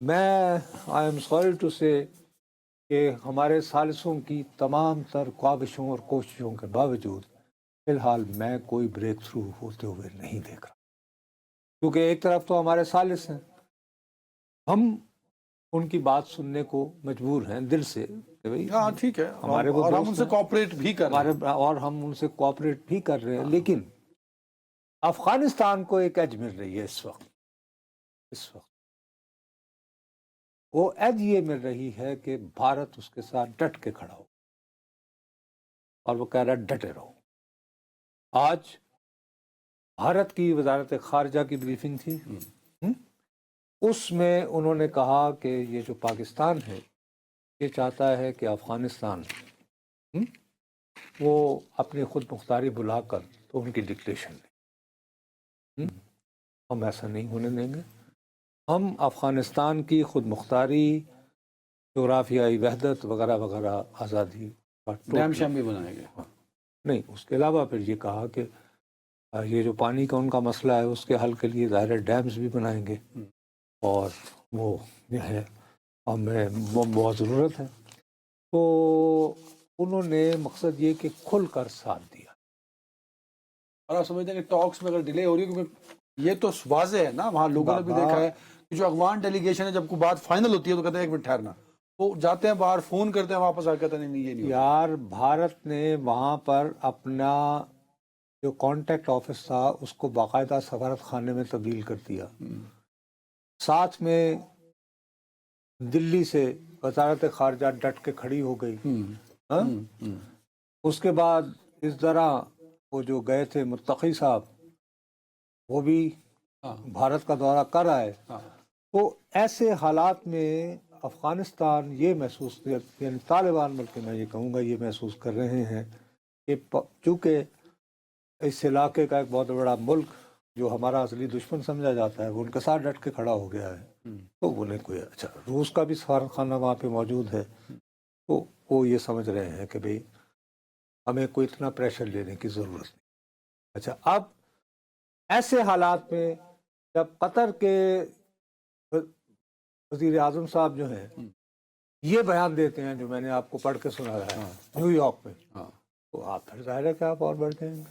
میں I am sorry to سے کہ ہمارے ثالثوں کی تمام تر کاوشوں اور کوششوں کے باوجود فی الحال میں کوئی بریک تھرو ہوتے ہوئے نہیں دیکھ رہا، کیونکہ ایک طرف تو ہمارے ثالث ہیں، ہم ان کی بات سننے کو مجبور ہیں دل سے کہ بھئی ہاں ٹھیک ہے، ہمارے وہ اور ہم ان دوست سے ہیں، کوآپریٹ بھی کر رہے ہیں۔ اور ہم ان سے کوآپریٹ بھی کر رہے ہیں، لیکن افغانستان کو ایک ایج مل رہی ہے اس وقت وہ ایج یہ مل رہی ہے کہ بھارت اس کے ساتھ ڈٹ کے کھڑا ہو، اور وہ کہہ رہا ہے ڈٹے رہو۔ آج بھارت کی وزارت خارجہ کی بریفنگ تھی، اس میں انہوں نے کہا کہ یہ جو پاکستان ہے یہ چاہتا ہے کہ افغانستان وہ اپنی خود مختاری بلا کر تو ان کی ڈکٹیشن لے، ہم ایسا نہیں ہونے دیں گے، ہم افغانستان کی خود مختاری، جغرافیائی وحدت وغیرہ وغیرہ، آزادی کا ڈیم شیم بھی بنائیں گے۔ نہیں، اس کے علاوہ پھر یہ کہا کہ یہ جو پانی کا ان کا مسئلہ ہے اس کے حل کے لیے ظاہر ڈیمز بھی بنائیں گے، اور وہ جو ہے ہمیں بہت ضرورت ہے۔ تو انہوں نے مقصد یہ کہ کھل کر ساتھ دیا۔ اور آپ سمجھتے ہیں کہ ٹاکس میں اگر ڈیلے ہو رہی ہے، کیونکہ یہ تو واضح ہے نا، وہاں لوگوں نے بھی دیکھا ہے کہ جو افغان ڈیلیگیشن ہے جب کوئی بات فائنل ہوتی ہے تو کہتے ہیں ایک منٹ ٹھہرنا، وہ جاتے ہیں باہر، فون کرتے ہیں، واپس آ کے کہتے ہیں نہیں یہ نہیں ہوتا۔ یار بھارت نے وہاں پر اپنا جو کانٹیکٹ آفس تھا اس کو باقاعدہ سفارت خانے میں تبدیل کر دیا، ساتھ میں دلی سے وزارت خارجہ ڈٹ کے کھڑی ہو گئی، اس کے بعد اس طرح وہ جو گئے تھے متقی صاحب وہ بھی بھارت کا دورہ کر آئے۔ تو ایسے حالات میں افغانستان یہ محسوس، یعنی طالبان بلکہ میں یہ کہوں گا یہ محسوس کر رہے ہیں کہ چونکہ اس علاقے کا ایک بہت بڑا ملک جو ہمارا اصلی دشمن سمجھا جاتا ہے وہ ان کے ساتھ ڈٹ کے کھڑا ہو گیا ہے، تو انہیں کوئی اچھا روس کا بھی سفارت خانہ وہاں پہ موجود ہے، تو وہ یہ سمجھ رہے ہیں کہ بھئی ہمیں کوئی اتنا پریشر لینے کی ضرورت نہیں۔ اچھا، اب ایسے حالات میں جب قطر کے وزیر اعظم صاحب جو ہیں یہ بیان دیتے ہیں جو میں نے آپ کو پڑھ کے سنایا ہے نیو یارک میں، تو آپ پھر ظاہر ہے کہ آپ اور بڑھ جائیں گے۔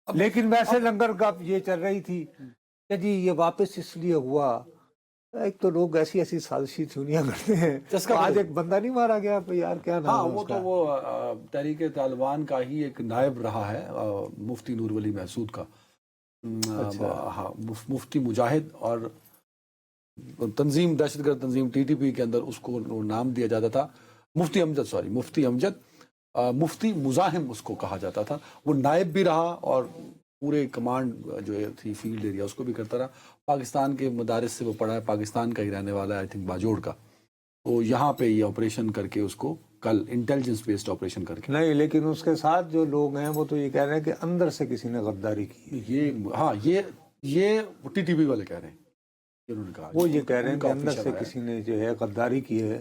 لیکن ویسے لنگر گپ یہ چل رہی تھی کہ جی یہ واپس اس لیے ہوا، ایک تو لوگ ایسی ایسی سازشی چونیاں کرتے ہیں، آج ایک بندہ نہیں مارا گیا یار، کیا نام ہے وہ اس تو کا؟ وہ تحریک طالبان کا ہی ایک نائب رہا ہے، مفتی نور ولی محسود کا، ہاں مفتی مجاہد، اور تنظیم دہشت گرد تنظیم ٹی ٹی پی کے اندر اس کو نام دیا جاتا تھا مفتی امجد، مفتی مزاحم اس کو کہا جاتا تھا۔ وہ نائب بھی رہا اور پورے کمانڈ جو تھی فیلڈ ایریا اس کو بھی کرتا رہا۔ پاکستان کے مدارس سے وہ پڑھا ہے، پاکستان کا ہی رہنے والا ہے، آئی تھنک باجوڑ کا۔ تو یہاں پہ یہ آپریشن کر کے اس کو کل انٹیلیجنس بیسڈ آپریشن کر کے، نہیں لیکن اس کے ساتھ جو لوگ ہیں وہ تو یہ کہہ رہے ہیں کہ اندر سے کسی نے غداری کی، یہ ٹی ٹی پی والے کہہ رہے ہیں، انہوں نے کہا وہ یہ کہہ رہے ہیں کہ اندر سے کسی نے جو ہے غداری کی ہے،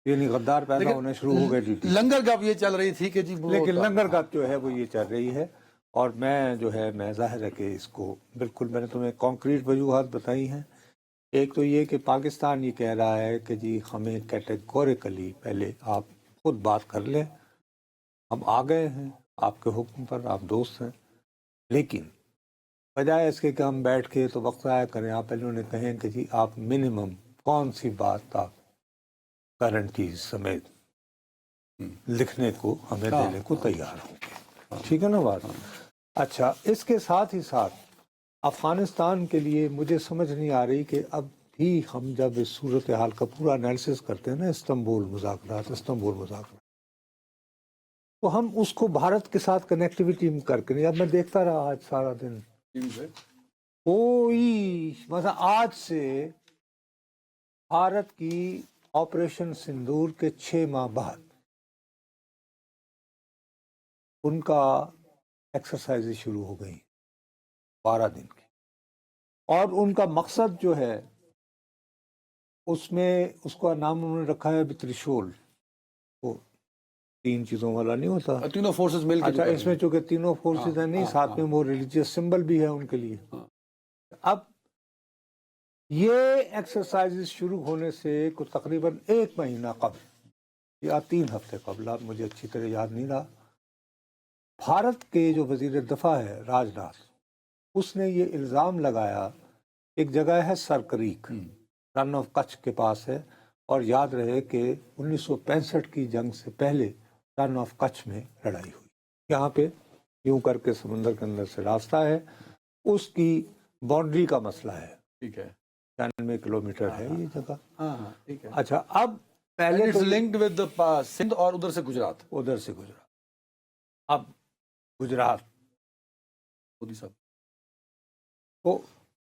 یعنی غدار پیدا ہونے شروع ہو گئے تھی۔ لنگر گپ یہ چل رہی تھی کہ جی لیکن لنگر گپ جو ہے وہ یہ چل رہی ہے، اور میں جو ہے میں ظاہر ہے کہ اس کو بالکل میں نے تمہیں کانکریٹ وجوہات بتائی ہیں۔ ایک تو یہ کہ پاکستان یہ کہہ رہا ہے کہ جی ہمیں کیٹیگوریکلی پہلے آپ خود بات کر لیں، ہم آ گئے ہیں آپ کے حکم پر، آپ دوست ہیں، لیکن بجائے اس کے کہ ہم بیٹھ کے تو وقت ضائع کریں، آپ پہلے انہیں کہیں کہ جی آپ منیمم کون سی بات آپ گارنٹیز سمیت لکھنے کو ہمیں دینے کو تیار ہوں گے، ٹھیک ہے نا بات؟ اچھا، اس کے ساتھ ہی ساتھ افغانستان کے لیے مجھے سمجھ نہیں آ رہی کہ اب بھی ہم جب اس صورتحال کا پورا انالیسس کرتے ہیں نا، استنبول مذاکرات، تو ہم اس کو بھارت کے ساتھ کنیکٹیویٹی کر کے نہیں، اب میں دیکھتا رہا آج سارا دن کوئی مثلا آج سے بھارت کی آپریشن سندور کے 6 ماہ بعد ان کا ایکسرسائز شروع ہو گئی 12 دن کی، اور ان کا مقصد جو ہے اس میں اس کا نام انہوں نے رکھا ہے ترشول، وہ 3 چیزوں والا نہیں ہوتا، تینوں فورسز مل کے، اچھا اس میں چونکہ تینوں فورسز ہیں نہیں، ساتھ میں وہ ریلیجیس سمبل بھی ہے ان کے لیے۔ اب یہ ایکسرسائز شروع ہونے سے کچھ تقریباً 1 مہینہ قبل یا 3 ہفتے قبل، اب مجھے اچھی طرح یاد نہیں رہا، بھارت کے جو وزیر دفاع ہے راج ناتھ، اس نے یہ الزام لگایا، ایک جگہ ہے سر کریک، رن آف کچھ کے پاس ہے، اور یاد رہے کہ 1965 کی جنگ سے پہلے رن آف کچھ میں لڑائی ہوئی، یہاں پہ یوں کر کے سمندر کے اندر سے راستہ ہے، اس کی باؤنڈری کا مسئلہ ہے، ٹھیک ہے، 96 کلومیٹر ہے یہ جگہ۔ ہاں ہاں ٹھیک ہے، اچھا، اب پہلے تو لنکڈ ود سندھ اور ادھر سے گجرات، ادھر سے گجرات، اب گجرات مودی صاحب تو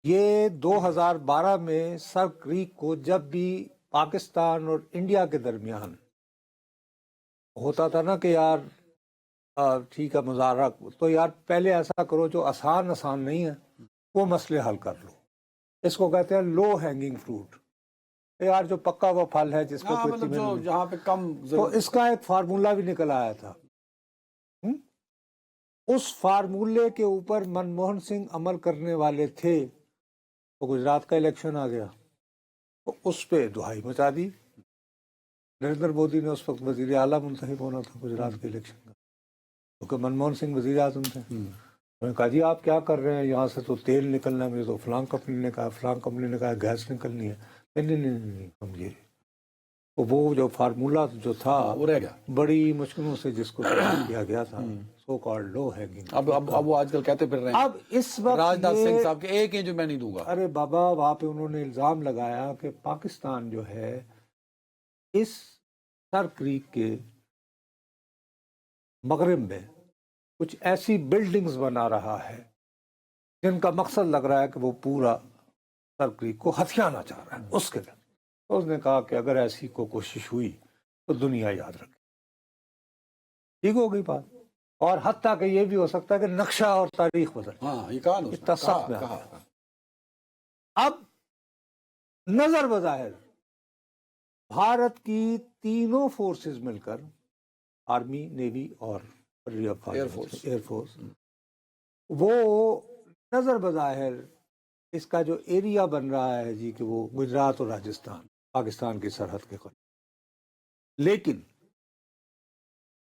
یہ 2012 میں سر کریک کو جب بھی پاکستان اور انڈیا کے درمیان ہوتا تھا نا کہ یار ٹھیک ہے مظاہرہ، تو یار پہلے ایسا کرو جو آسان نہیں ہے وہ مسئلے حل کر لو، اس کو کہتے ہیں لو ہینگنگ فروٹ، یار جو پکا وہ پھل ہے جس کو ہاں، کوئی مطلب چیز جو نہیں، جہاں پہ کم تو ضرورت، اس کا ایک فارمولہ بھی نکل آیا تھا، اس فارمولے کے اوپر منموہن سنگھ عمل کرنے والے تھے، تو گجرات کا الیکشن آ گیا تو اس پہ دہائی مچا دی، نریندر مودی نے اس وقت وزیر اعلیٰ منتخب ہونا تھا گجرات کے الیکشن کا، کیونکہ منموہن سنگھ وزیر اعظم تھے، انہوں نے کہا جی آپ کیا کر رہے ہیں، یہاں سے تو تیل نکلنا ہے، مجھے تو فلاں کمپنی نے کہا، فلاں کمپنی نے کہا گیس نکلنی ہے، نہیں ہم یہ، تو وہ جو فارمولہ جو تھا وہ رہ گیا، بڑی مشکلوں سے جس کو تیار کیا گیا تھا، سو کالڈ لو ہینگنگ، اب وہ آج کل کہتے پھر رہے ہیں، اب اس وقت راج ناتھ سنگھ یہ، صاحب کے ایک انچ میں نہیں دوں گا، ارے بابا وہاں پہ انہوں نے الزام لگایا کہ پاکستان جو ہے اس سر کریک کے مغرب میں کچھ ایسی بلڈنگز بنا رہا ہے جن کا مقصد لگ رہا ہے کہ وہ پورا سر کریک کو ہتھیانا چاہ رہا ہے، اس کے لیے تو اس نے کہا کہ اگر ایسی کو کوشش ہوئی تو دنیا یاد رکھے، ٹھیک ہو گئی بات، اور حتیٰ کہ یہ بھی ہو سکتا ہے کہ نقشہ اور تاریخ بدل، ہاں یہ کہا نا، اتنا سخت میں آ کہا گیا۔ اب نظر بظاہر بھارت کی تینوں فورسز مل کر، آرمی، نیوی اور ایئر فورس، وہ نظر بظاہر اس کا جو ایریا بن رہا ہے جی کہ وہ گجرات اور راجستھان پاکستان کی سرحد کے قریب، لیکن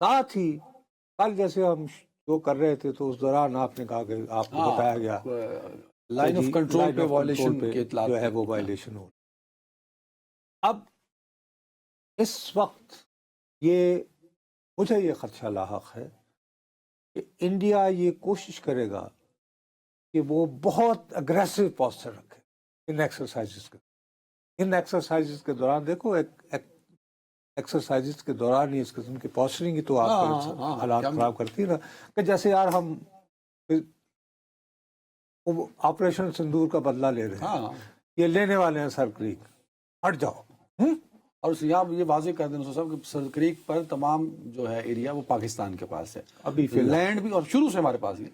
ساتھ ہی کل جیسے ہم جو کر رہے تھے تو اس دوران آپ نے کہا کہ آپ کو بتایا گیا لائن آف کنٹرول پہ لائن آف وائلیشن کنٹرول کے پہ اطلاعات جو ہے وہ تھے۔ وائلیشن ہو، اب اس وقت یہ مجھے یہ خدشہ لاحق ہے کہ انڈیا یہ کوشش کرے گا کہ وہ بہت اگریسو پوسچر رکھے ان ایکسرسائزز کے دوران، دیکھو ایکسرسائزز کے دوران ہی اس قسم کی پوسچرنگ ہی تو آپ کے حالات خراب کرتی ہے نا، کہ جیسے یار ہم آپریشن سندور کا بدلہ لے رہے ہیں، یہ لینے والے ہیں سر کریک، ہٹ جاؤ، اور یہ واضح کر دیں صاحب کہ سر کریک پر تمام جو ہے ایریا وہ پاکستان کے پاس ہے، ابھی فی الحال لینڈ بھی، اور شروع سے ہمارے پاس ہی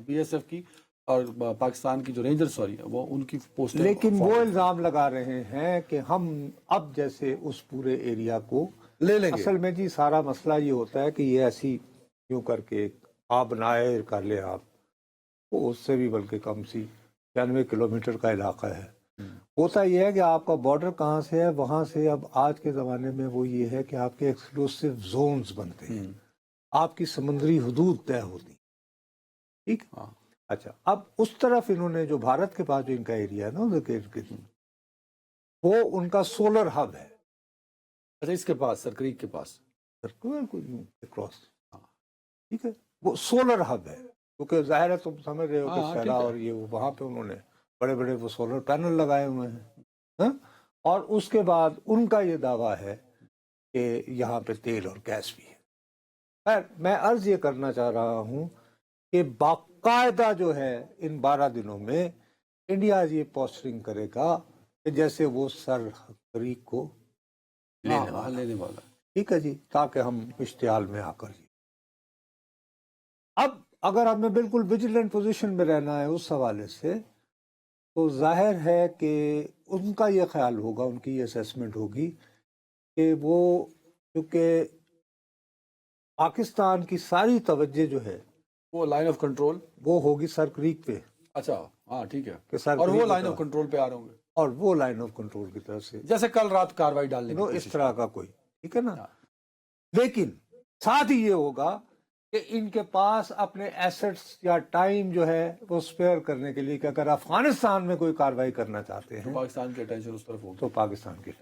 بی ایس ایف کی اور پاکستان کی جو رینجر وہ ان کی پوسٹ، لیکن وہ الزام لگا رہے ہیں کہ ہم اب جیسے اس پورے ایریا کو لے لیں گے، اصل میں جی سارا مسئلہ یہ ہوتا ہے کہ یہ ایسی کیوں کر کے آپ نائر کر لیں، آپ وہ اس سے بھی بلکہ کم سی 96 کلومیٹر کا علاقہ ہے، ہوتا یہ ہے کہ آپ کا بارڈر کہاں سے ہے، وہاں سے اب آج کے زمانے میں وہ یہ ہے کہ آپ کے ایکسکلوسیو زونز بنتے ہیں، آپ کی سمندری حدود طے ہوتی، ٹھیک، اچھا، اب اس طرف انہوں نے جو بھارت کے پاس جو ان کا ایریا ہے نا ادھر کے ارد گرد، وہ ان کا سولر ہب ہے، اچھا اس کے پاس سر کریک کے پاس کراس، ٹھیک ہے، وہ سولر ہب ہے، کیونکہ ظاہر ہے تم سمجھ رہے ہو کہ سیلا اور یہ وہاں پہ انہوں نے بڑے بڑے وہ سولر پینل لگائے ہوئے ہیں، اور اس کے بعد ان کا یہ دعویٰ ہے کہ یہاں پہ تیل اور گیس بھی ہے۔ خیر میں عرض یہ کرنا چاہ رہا ہوں کہ باقاعدہ جو ہے ان 12 دنوں میں انڈیا یہ پوسچرنگ کرے گا کہ جیسے وہ سر کریک کو لینے والا، ٹھیک ہے جی، تاکہ ہم اشتعال میں آ کر اب اگر ہمیں بالکل ویجیلنٹ پوزیشن میں رہنا ہے اس حوالے سے، تو ظاہر ہے کہ ان کا یہ خیال ہوگا، ان کی یہ اسیسمنٹ ہوگی کہ وہ کیونکہ پاکستان کی ساری توجہ جو ہے وہ لائن آف کنٹرول وہ ہوگی سر کریک پہ، اچھا ہاں ٹھیک ہے، کہ سر اور وہ کریک لائن آف کنٹرول پہ آ رہے ہوں گے، اور وہ لائن آف کنٹرول کی طرف سے جیسے کل رات کاروائی ڈالنے کی اس طرح کا کوئی، ٹھیک ہے نا. لیکن ساتھ ہی یہ ہوگا کہ ان کے پاس اپنے ایسٹس یا ٹائم جو ہے وہ سپیئر کرنے کے لیے کہ اگر افغانستان میں کوئی کاروائی کرنا چاہتے ہیں پاکستان کی اٹینشن اس طرف ہوگی. تو پاکستان کے